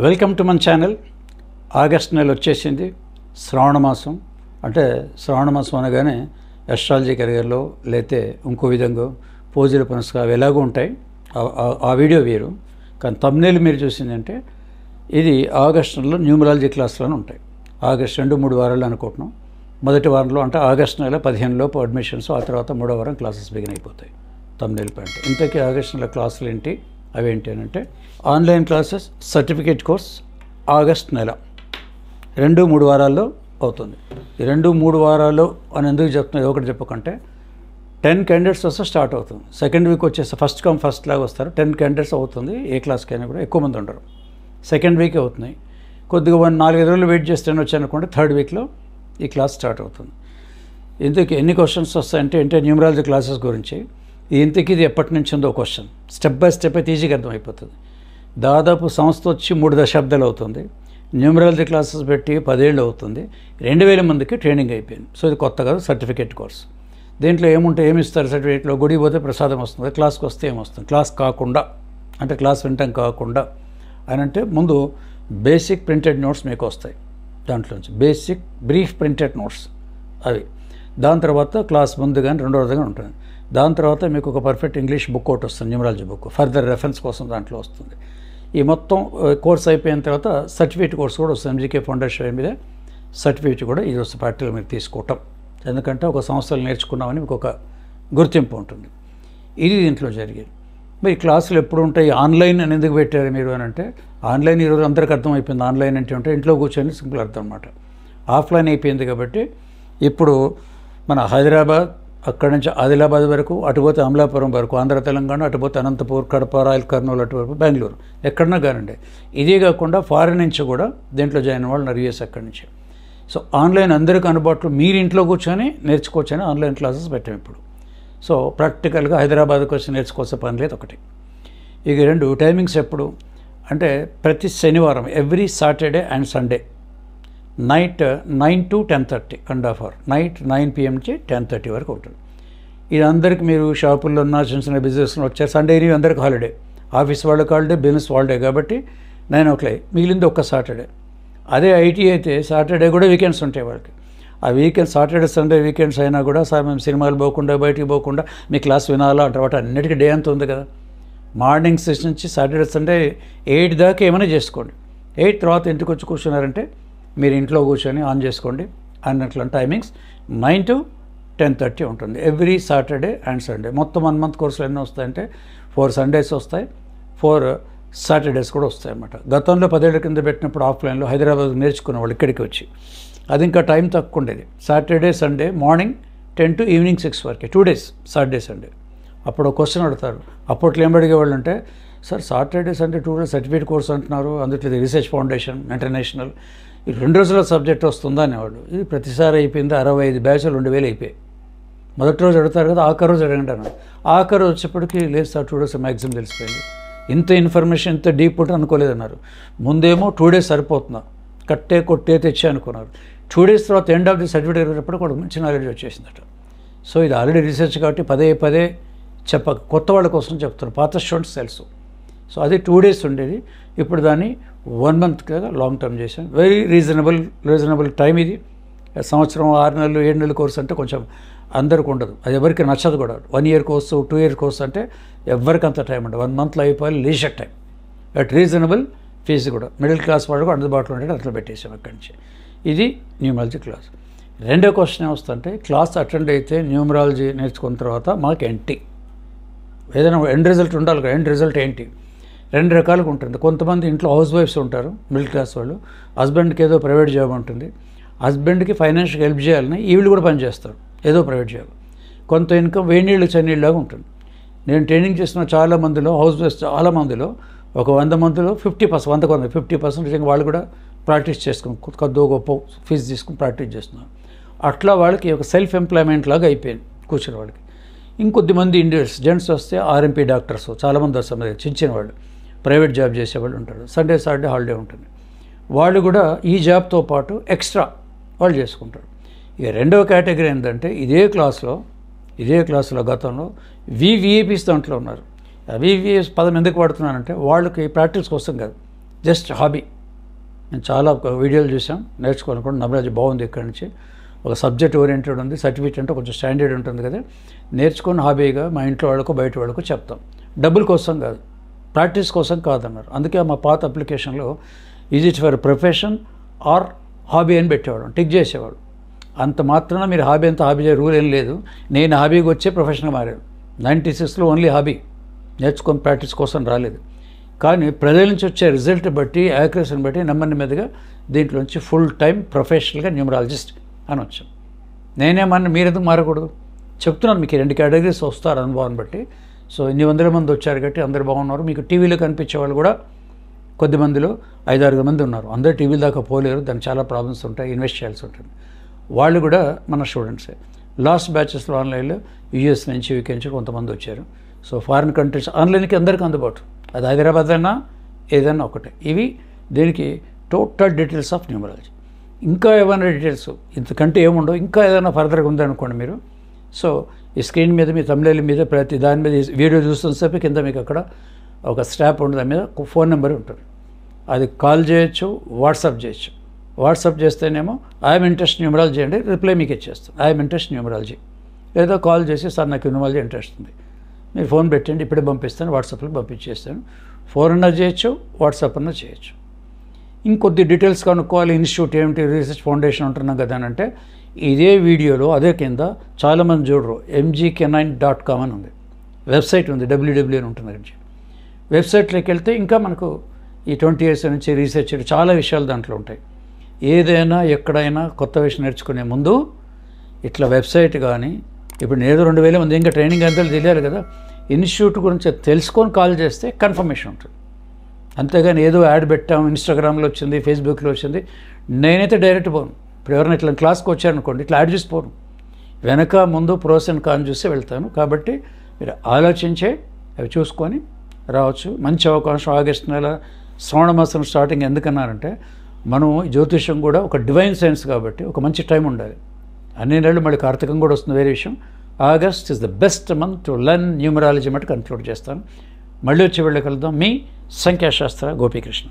Welcome to మన channel. August నెల వచ్చేసింది. శ్రావణ మాసం అంటే శ్రావణ మాసం అనగానే అస్ట్రాలజీ కెరియర్లో లేతే ఇంకో విధంగా పూజలు పునస్కారాలు ఎలాగో ఉంటాయి. ఆ వీడియో వేరు, కానీ థంబ్నెయిల్ మీరు చూసిందంటే ఇది ఆగస్ట్ నెలలో న్యూమరాలజీ క్లాసులను ఉంటాయి. ఆగస్ట్ 2-3 వారాలు అనుకుంటున్నాం. మొదటి వారంలో అంటే ఆగస్ట్ నెల 15 లోపు అడ్మిషన్స్, ఆ తర్వాత 3వ వారం క్లాసెస్ బిగిన్ అయిపోతాయి. థంబ్నెయిల్ పాయింట్ ఇంతకీ ఆగస్ట్ నెల క్లాసులు ఏంటి, అవేంటి అని అంటే online classes certificate course August నెల 2-3 వారాల్లో అవుతుంది. ఈ 2-3 వారాలు అని ఎందుకు చెప్తున్నా, ఒకటి చెప్పకంటే 10 క్యాండిడేట్స్ వస్తే స్టార్ట్ అవుతుంది. సెకండ్ వీక్ వచ్చేసి ఫస్ట్ కమ్ ఫస్ట్ లాగా వస్తారు. 10 క్యాండిడేట్స్ అవుతుంది. ఏ క్లాస్కైనా కూడా ఎక్కువ మంది ఉండరు. సెకండ్ వీకే అవుతున్నాయి. కొద్దిగా 4-5 రోజులు వెయిట్ చేస్తే వచ్చానుకోండి, థర్డ్ వీక్లో ఈ క్లాస్ స్టార్ట్ అవుతుంది. ఇంతకీ ఎన్ని క్వశ్చన్స్ వస్తాయంటే న్యూమరాలజీ క్లాసెస్ గురించి ఇంతకీ ఇది ఎప్పటి నుంచి ఉందో క్వశ్చన్ స్టెప్ బై స్టెప్ అయితే ఈజీగా అర్థమైపోతుంది. దాదాపు సంస్థ వచ్చి 3 దశాబ్దాలు అవుతుంది. న్యూమరాలజీ క్లాసెస్ పెట్టి 10 ఏళ్ళు అవుతుంది. 2000 మందికి ట్రైనింగ్ అయిపోయింది. సో ఇది కొత్త కాదు, సర్టిఫికేట్ కోర్స్. దీంట్లో ఏమి ఇస్తారు సర్టిఫికేట్లో? గుడికి పోతే ప్రసాదం వస్తుంది, క్లాస్కి వస్తే ఏమొస్తుంది? క్లాస్ కాకుండా అంటే క్లాస్ వినటం కాకుండా అని అంటే ముందు బేసిక్ ప్రింటెడ్ నోట్స్ మీకు వస్తాయి. దాంట్లోంచి బేసిక్ బ్రీఫ్ ప్రింటెడ్ నోట్స్ అవి. దాని తర్వాత క్లాస్ ముందు కానీ రెండవది కానీ ఉంటుంది. దాని తర్వాత మీకు ఒక పర్ఫెక్ట్ ఇంగ్లీష్ బుక్ ఒకటి వస్తుంది, న్యూమరాలజీ బుక్, ఫర్దర్ రెఫరెన్స్ కోసం దాంట్లో వస్తుంది. ఈ మొత్తం కోర్స్ అయిపోయిన తర్వాత సర్టిఫికేట్ కోర్స్ కూడా వస్తుంది. ఎంజీకే ఫౌండేషన్ మీద సర్టిఫికేట్ కూడా ఇది వస్తుంది. ప్రాక్టికల్ మీరు తీసుకోవటం, ఎందుకంటే ఒక సంస్థలు నేర్చుకున్నామని మీకు ఒక గుర్తింపు ఉంటుంది. ఇది దీంట్లో జరిగేది. మరి క్లాసులు ఎప్పుడు ఉంటాయి? ఆన్లైన్ అని ఎందుకు పెట్టారు మీరు అని అంటే, ఆన్లైన్ ఈరోజు అందరికీ అర్థమైపోయింది. ఆన్లైన్ అంటే ఉంటే ఇంట్లో కూర్చొని సింపుల్ అర్థం అనమాట. ఆఫ్లైన్ అయిపోయింది కాబట్టి ఇప్పుడు మన హైదరాబాద్, అక్కడి నుంచి ఆదిలాబాద్ వరకు, అటుపోతే అమలాపురం వరకు, ఆంధ్ర తెలంగాణ, అటుపోతే అనంతపూర్, కడప, రాయల్, కర్నూలు, అటువరకు బెంగళూరు, ఎక్కడన్నా కానండి. ఇదే కాకుండా ఫారిన్ నుంచి కూడా దీంట్లో జాయిన్ వాళ్ళు యూఎస్ అక్కడి నుంచి. సో ఆన్లైన్ అందరికీ అందుబాటులో, మీరు ఇంట్లో కూర్చొని నేర్చుకోవచ్చని ఆన్లైన్ క్లాసెస్ పెట్టాం ఇప్పుడు. సో ప్రాక్టికల్గా హైదరాబాద్కి వచ్చి నేర్చుకోవాల్సిన పని లేదు ఒకటి. ఇక 2 టైమింగ్స్ ఎప్పుడు అంటే ప్రతి శనివారం, every Saturday and Sunday night 9 to 10:30 ½ అవర్, నైట్ 9 PM నుంచి 10:30 వరకు ఉంటుంది. ఇది అందరికీ మీరు షాపుల్లో ఉన్న చిన్న చిన్న బిజినెస్లో వచ్చారు. సండే ఇవి అందరికీ హాలిడే, ఆఫీస్ వాళ్ళకి హాలిడే, బిజినెస్ హాలిడే కాబట్టి 9 o'clock. మిగిలింది ఒక్క సాటర్డే. అదే ఐటీ అయితే సాటర్డే కూడా వీకెండ్స్ ఉంటాయి వాళ్ళకి. ఆ వీకెండ్ సాటర్డే సండే వీకెండ్స్ అయినా కూడా సార్ మేము సినిమాలు పోకుండా బయటికి పోకుండా మీ క్లాస్ వినాలా అంటే వాటి అన్నిటికీ డే అంతా ఉంది కదా. మార్నింగ్ 6 నుంచి సాటర్డే సండే 8 దాకా ఏమైనా చేసుకోండి. 8 తర్వాత ఇంటికి వచ్చి కూర్చున్నారంటే మీరు ఇంట్లో కూర్చొని ఆన్ చేసుకోండి. అన్నట్లు టైమింగ్స్ 9 to 10:30 ఉంటుంది ఎవ్రీ సాటర్డే అండ్ సండే. మొత్తం 1 month కోర్సులు ఎన్ని వస్తాయంటే 4 Sundays వస్తాయి, 4 Saturdays కూడా వస్తాయి అన్నమాట. గతంలో 10 ఏళ్ల కింద పెట్టినప్పుడు ఆఫ్లైన్లో హైదరాబాద్ నేర్చుకున్న వాళ్ళు ఇక్కడికి వచ్చి, అది ఇంకా టైం తక్కువ ఉండేది. Saturday Sunday morning 10 to evening 6 వరకు, 2 days సాటర్డే సండే. అప్పుడు క్వశ్చన్ అడుగుతారు. అప్పట్లో ఏం అడిగేవాళ్ళు అంటే, sir Saturday Sunday 2 days certificate course అంటున్నారు, అందులో రీసెర్చ్ ఫౌండేషన్ ఇంటర్నేషనల్ ఈ 2 రోజుల సబ్జెక్ట్ వస్తుందా అనేవాళ్ళు. ఇది ప్రతిసారి అయిపోయింది. 65 బ్యాచ్లు 2000 అయిపోయాయి. మొదటి రోజు అడుగుతారు కదా, ఆఖరి రోజు అడగండి అన్నారు. ఆఖరి రోజు వచ్చేప్పటికి లేదు సార్ 2 days మ్యాక్సిమం తెలిసిపోయింది, ఇంత ఇన్ఫర్మేషన్ ఇంత డీప్ ఉంటుంది అనుకోలేదన్నారు. ముందేమో 2 days సరిపోతున్నా, కట్టే కొట్టే తెచ్చే అనుకున్నారు. 2 days తర్వాత ఎండ్ ఆఫ్ ది సర్టిఫికేట్ వెళ్ళినప్పుడు కూడా మంచి నాలెడ్జ్ వచ్చేసిందట. సో ఇది ఆల్రెడీ రీసెర్చ్ కాబట్టి పదే కొత్త వాళ్ళ కోసం చెప్తారు, పాత స్టూడెంట్స్ తెలుసు. సో అది 2 days ఉండేది. ఇప్పుడు దాన్ని 1 month లాంగ్ టర్మ్ చేశాను. వెరీ రీజనబుల్ టైం ఇది. సంవత్సరం 6 నెలలు 7 నెలల కోర్స్ అంటే కొంచెం అందరికి ఉండదు, అది ఎవరికి నచ్చదు కూడా. 1 year కోర్సు 2 year కోర్స్ అంటే ఎవరికి అంత టైం ఉండదు. 1 monthలో అయిపోయి leisure time at reasonable fees కూడా. మిడిల్ క్లాస్ వాళ్ళు కూడా అందుబాటులో ఉండేది అట్లా పెట్టేసాం అక్కడి నుంచి. ఇది న్యూమరాలజీ క్లాస్. రెండో క్వశ్చన్ ఏమొస్తుందంటే, క్లాస్ అటెండ్ అయితే న్యూమరాలజీ నేర్చుకున్న తర్వాత మాకు ఏంటి, ఏదైనా ఎండ్ రిజల్ట్ ఉండాలి కదా. ఎండ్ రిజల్ట్ ఏంటి? 2 రకాలుగా ఉంటుంది. కొంతమంది ఇంట్లో హౌస్ వైఫ్స్ ఉంటారు, మిడిల్ క్లాస్ వాళ్ళు. హస్బెండ్కి ఏదో ప్రైవేట్ జాబ్ ఉంటుంది, హస్బెండ్కి ఫైనాన్షియల్గా హెల్ప్ చేయాలని వీళ్ళు కూడా పనిచేస్తారు ఏదో ప్రైవేట్ జాబ్. కొంత ఇన్కమ్ వేడినీళ్ళు చన్నీళ్ళలాగా ఉంటుంది. నేను ట్రైనింగ్ చేసిన చాలా మందిలో హౌస్ వైఫ్స్, చాలా మందిలో ఒక 100 మందిలో 50% వాళ్ళు కూడా ప్రాక్టీస్ చేసుకుని కొద్దిగా గొప్ప ఫీజు తీసుకుని ప్రాక్టీస్ చేస్తున్నారు. అట్లా వాళ్ళకి ఒక సెల్ఫ్ ఎంప్లాయ్మెంట్ లాగా అయిపోయింది కూర్చున్న వాళ్ళకి. ఇంకొద్దిమంది ఇండియన్స్ జెంట్స్ వస్తే ఆర్ఎంపీ డాక్టర్స్ చాలామంది వస్తారు, చిన్న వాళ్ళు ప్రైవేట్ జాబ్ చేసేవాళ్ళు ఉంటారు. సండే సాటర్డే హాలిడే ఉంటుంది. వాళ్ళు కూడా ఈ జాబ్తో పాటు ఎక్స్ట్రా వాళ్ళు చేసుకుంటారు. ఇక రెండవ కేటగిరీ ఏంటంటే, ఇదే క్లాస్లో గతంలో వివిఐపీస్ దాంట్లో ఉన్నారు. VVS పదం ఎందుకు వాడుతున్నానంటే వాళ్ళకి ప్రాక్టీస్ కోసం కాదు, జస్ట్ హాబీ. నేను చాలా వీడియోలు చూసాం, నేర్చుకోవాలనుకోండి. నమరాజ్ బాగుంది, ఇక్కడి నుంచి ఒక సబ్జెక్ట్ ఓరియంటెడ్ ఉంది, సర్టిఫికేట్ అంటే కొంచెం స్టాండర్డ్ ఉంటుంది కదా, నేర్చుకొని హాబీగా మా ఇంట్లో వాళ్ళకు బయట వాళ్ళకు చెప్తాం. డబ్బుల కోసం కాదు, ప్రాక్టీస్ కోసం కాదన్నారు. అందుకే మా పాత అప్లికేషన్లో is it for profession or hobby అని పెట్టేవాడు, టిక్ చేసేవాడు. అంత మాత్రాన మీరు హాబీ అంతా హాబీ రూల్ ఏం లేదు. నేను హాబీకి వచ్చే ప్రొఫెషన్గా మారాను. 96లో ఓన్లీ హాబీ, నేర్చుకొని ప్రాక్టీస్ కోసం రాలేదు. కానీ ప్రజల నుంచి వచ్చే రిజల్ట్ బట్టి, యాక్యురసీని బట్టి నెమ్మదిగా దీంట్లోంచి ఫుల్ టైం ప్రొఫెషనల్గా న్యూమరాలజిస్ట్ అని వచ్చాం. నేనేమన్నా మీరు ఎందుకు మారకూడదు చెప్తున్నాను. మీకు 2 కేటగిరీస్ వస్తారు అనుభవాన్ని బట్టి. సో ఇన్ని వందల మంది వచ్చారు కాబట్టి అందరు బాగున్నారు. మీకు టీవీలో కనిపించే వాళ్ళు కూడా కొద్దిమందిలో 5-6 మంది ఉన్నారు. అందరూ టీవీల దాకా పోలేరు, దానికి చాలా ప్రాబ్లమ్స్ ఉంటాయి, ఇన్వెస్ట్ చేయాల్సి ఉంటుంది. వాళ్ళు కూడా మన స్టూడెంట్సే. లాస్ట్ బ్యాచెస్లో ఆన్లైన్లో యూఎస్ నుంచి, యూకే నుంచి కొంతమంది వచ్చారు. సో ఫారిన్ కంట్రీస్ ఆన్లైన్కి అందరికీ అందుబాటు, అది హైదరాబాద్ అయినా ఏదైనా ఒకటే. ఇవి దీనికి టోటల్ డీటెయిల్స్ ఆఫ్ న్యూమరాలజీ. ఇంకా ఏమైనా డీటెయిల్స్ ఇంతకంటే ఏముండవు, ఇంకా ఏదైనా ఫర్దర్గా ఉందనుకోండి మీరు. సో ఈ స్క్రీన్ మీద మీ తమిళ మీద ప్రతి దాని మీద వీడియో చూస్తున్నసేపు కింద మీకు అక్కడ ఒక స్టాప్ ఉంటుంది, దాని మీద ఒక ఫోన్ నెంబర్ ఉంటుంది. అది కాల్ చేయొచ్చు, వాట్సాప్ చేయొచ్చు. వాట్సాప్ చేస్తేనేమో ఐఎమ్ ఇంట్రెస్ట్ న్యూమరాలజీ అండి, రిప్లై మీకు ఇచ్చేస్తాను, ఐఎమ్ ఇంట్రెస్ట్ న్యూమరాలజీ. లేదా కాల్ చేసి సార్ నాకు న్యూమరాలజీ ఇంట్రెస్ట్ ఉంది, మీరు ఫోన్ పెట్టండి ఇప్పుడే పంపిస్తాను, వాట్సాప్లో పంపించేస్తాను. ఫోన్ అన్నా చేయొచ్చు, వాట్సాప్ అన్నా చేయొచ్చు. ఇంకొద్ది డీటెయిల్స్ కనుక్కోవాలి, ఇన్స్టిట్యూట్ ఏమిటి, రీసెర్చ్ ఫౌండేషన్ ఉంటున్నాం కదా అని అంటే ఇదే వీడియోలో అదే కింద చాలామంది చూడరు, mgk9.com అని ఉంది, వెబ్సైట్ ఉంది, www అని ఉంటుంది. వెబ్సైట్లోకి వెళ్తే ఇంకా మనకు ఈ 20 years నుంచి రీసెర్చ్ చాలా విషయాలు దాంట్లో ఉంటాయి. ఏదైనా ఎక్కడైనా కొత్త విషయం నేర్చుకునే ముందు ఇట్లా వెబ్సైట్ కానీ, ఇప్పుడు నేను 2000 మంది ఇంకా ట్రైనింగ్ అంతా తెలియాలి కదా, ఇన్స్టిట్యూట్ గురించి తెలుసుకొని కాల్ చేస్తే కన్ఫర్మేషన్ ఉంటుంది. అంతేగాని ఏదో యాడ్ పెట్టాం, ఇన్స్టాగ్రామ్లో వచ్చింది, ఫేస్బుక్లో వచ్చింది, నేనైతే డైరెక్ట్ పోను. ఇప్పుడు ఎవరైనా ఇట్లా క్లాస్కి వచ్చారనుకోండి, ఇట్లా యాడ్ చేసి పోను, వెనక ముందు ప్రోస్ అండ్ కాన్ చూసి వెళ్తాను. కాబట్టి మీరు ఆలోచించే అవి చూసుకొని రావచ్చు. మంచి అవకాశం. ఆగస్టు నెల శ్రావణ మాసం స్టార్టింగ్ ఎందుకన్నారంటే, మనం జ్యోతిష్యం కూడా ఒక డివైన్ సైన్స్ కాబట్టి ఒక మంచి టైం ఉండాలి. అన్ని నెలలు మళ్ళీ కార్తీకం కూడా వస్తుంది, వేరే విషయం. August is the best month to learn numerology మటు కన్క్లూడ్ చేస్తాను. మళ్ళీ వచ్చి వెళ్ళి కలుద్దాం. మీ సంఖ్యాశాస్త్ర గోపీకృష్ణ.